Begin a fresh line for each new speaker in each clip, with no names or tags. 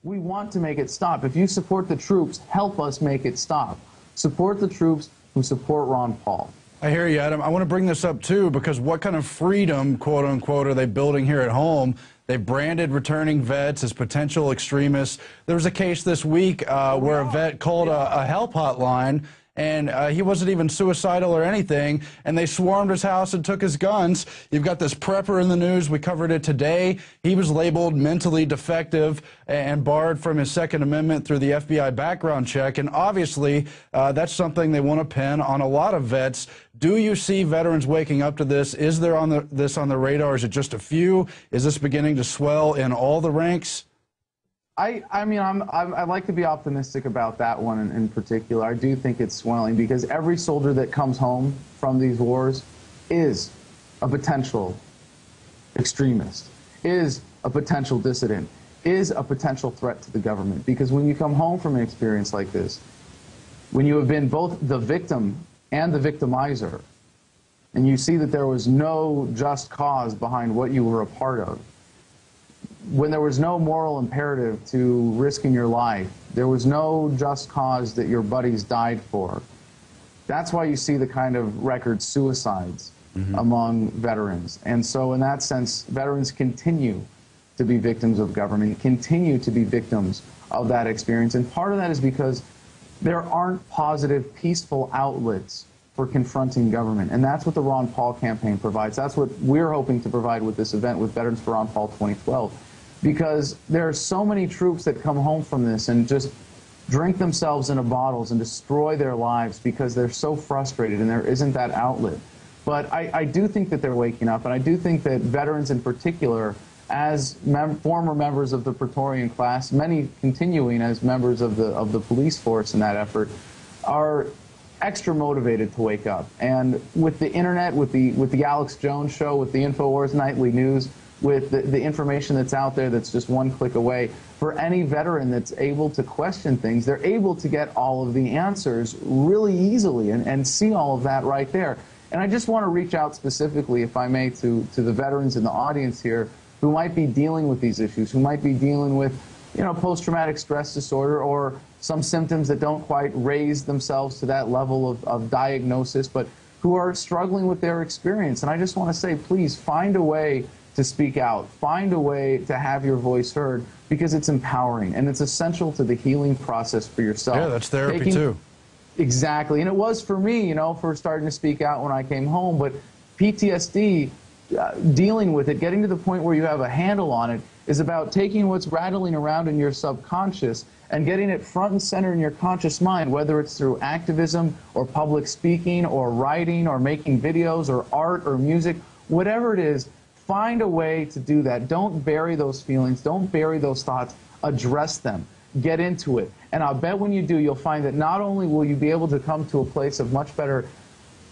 We want to make it stop. If you support the troops, help us make it stop. Support the troops who support Ron Paul.
I hear you, Adam. I want to bring this up, too, because what kind of freedom, quote unquote, are they building here at home? They've branded returning vets as potential extremists. There was a case this week where a vet called a help hotline, and he wasn't even suicidal or anything, and they swarmed his house and took his guns. You've got this prepper in the news. We covered it today. He was labeled mentally defective and barred from his Second Amendment through the FBI background check, and obviously that's something they want to pin on a lot of vets. Do you see veterans waking up to this? Is there this on the radar? Is it just a few? Is this beginning to swell in all the ranks?
I mean, I like to be optimistic about that one in particular. I do think it's swelling because every soldier that comes home from these wars is a potential extremist, is a potential dissident, is a potential threat to the government. Because when you come home from an experience like this, when you have been both the victim and the victimizer, and you see that there was no just cause behind what you were a part of, when there was no moral imperative to risking your life, there was no just cause that your buddies died for. That's why you see the kind of record suicides among veterans. And so in that sense, veterans continue to be victims of government, continue to be victims of that experience. And part of that is because there aren't positive, peaceful outlets for confronting government. And that's what the Ron Paul campaign provides. That's what we're hoping to provide with this event with Veterans for Ron Paul 2012. Because there are so many troops that come home from this and just drink themselves into bottles and destroy their lives because they're so frustrated and there isn't that outlet. But I do think that they're waking up, and I do think that veterans in particular, as former members of the Praetorian class, many continuing as members of the police force in that effort, are extra motivated to wake up. And with the internet, with the Alex Jones show, with the InfoWars Nightly News, with the information that's out there that's just one click away, for any veteran that's able to question things, they're able to get all of the answers really easily and see all of that right there. And I just want to reach out specifically, if I may, to the veterans in the audience here who might be dealing with these issues, who might be dealing with, you know, post-traumatic stress disorder or some symptoms that don't quite raise themselves to that level of diagnosis, but who are struggling with their experience. And I just want to say, please find a way to speak out, find a way to have your voice heard, because it's empowering and it's essential to the healing process for yourself.
Yeah, that's therapy too.
Exactly, and it was for me, you know, for starting to speak out when I came home, but PTSD, dealing with it, getting to the point where you have a handle on it, is about taking what's rattling around in your subconscious and getting it front and center in your conscious mind, whether it's through activism or public speaking or writing or making videos or art or music, whatever it is. Find a way to do that. Don't bury those feelings. Don't bury those thoughts. Address them. Get into it. And I'll bet when you do, you'll find that not only will you be able to come to a place of much better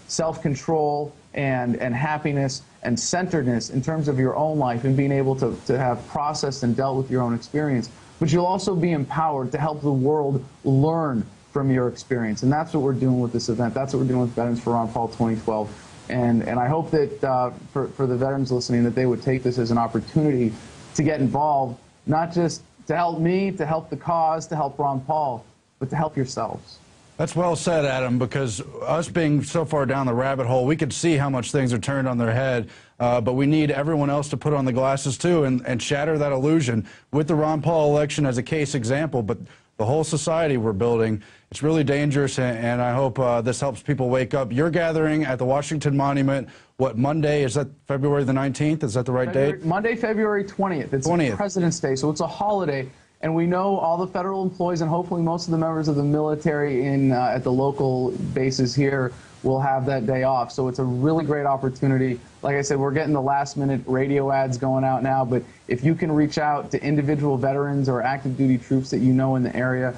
self-control and happiness and centeredness in terms of your own life and being able to have processed and dealt with your own experience, but you'll also be empowered to help the world learn from your experience. And that's what we're doing with this event. That's what we're doing with Veterans for Ron Paul 2012. And I hope that for the veterans listening, that they would take this as an opportunity to get involved, not just to help me, to help the cause, to help Ron Paul, but to help yourselves.
That's well said, Adam, because us being so far down the rabbit hole, we could see how much things are turned on their head, but we need everyone else to put on the glasses too and shatter that illusion with the Ron Paul election as a case example. But the whole society we're building, it's really dangerous, and I hope this helps people wake up. You're gathering at the Washington Monument, what, Monday? Is that February the 19th? Is that the right date?
Monday, February 20th. It's 20th. President's Day, so it's a holiday. And we know all the federal employees and hopefully most of the members of the military at the local bases here will have that day off. So it's a really great opportunity. Like I said, we're getting the last-minute radio ads going out now, but if you can reach out to individual veterans or active duty troops that you know in the area,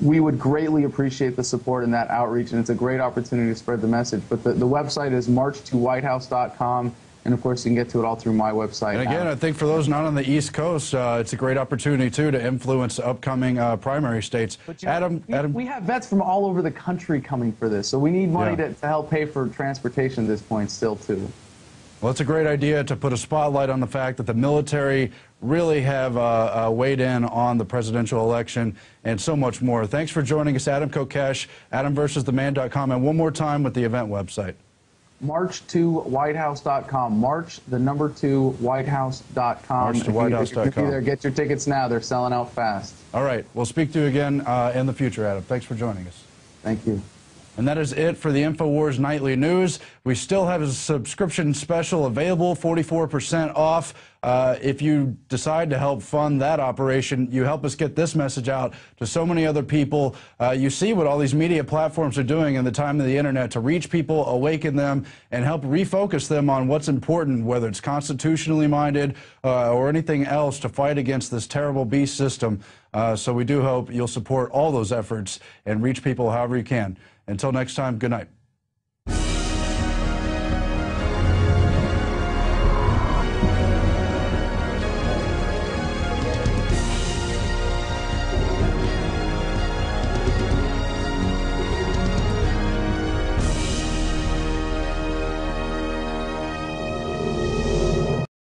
we would greatly appreciate the support in that outreach, and it's a great opportunity to spread the message. But the website is marchtowhitehouse.com. And, of course, you can get to it all through my website.
And, again, I think for those not on the East Coast, it's a great opportunity, too, to influence upcoming primary states.
But, Adam, we have vets from all over the country coming for this, so we need money to help pay for transportation at this point still, too.
Well, it's a great idea to put a spotlight on the fact that the military really have weighed in on the presidential election and so much more. Thanks for joining us, Adam Kokesh, AdamVersusTheMan.com, and one more time with the event website.
March2whitehouse.com. March, the number 2, whitehouse.com.
March2whitehouse.com.
If you're there, get your tickets now. They're selling out fast.
All right. We'll speak to you again in the future, Adam. Thanks for joining us.
Thank you.
And that is it for the InfoWars Nightly News. We still have a subscription special available, 44% off. If you decide to help fund that operation, you help us get this message out to so many other people. You see what all these media platforms are doing in the time of the internet to reach people, awaken them, and help refocus them on what's important, whether it's constitutionally minded or anything else to fight against this terrible beast system. So we do hope you'll support all those efforts and reach people however you can. Until next time, good night.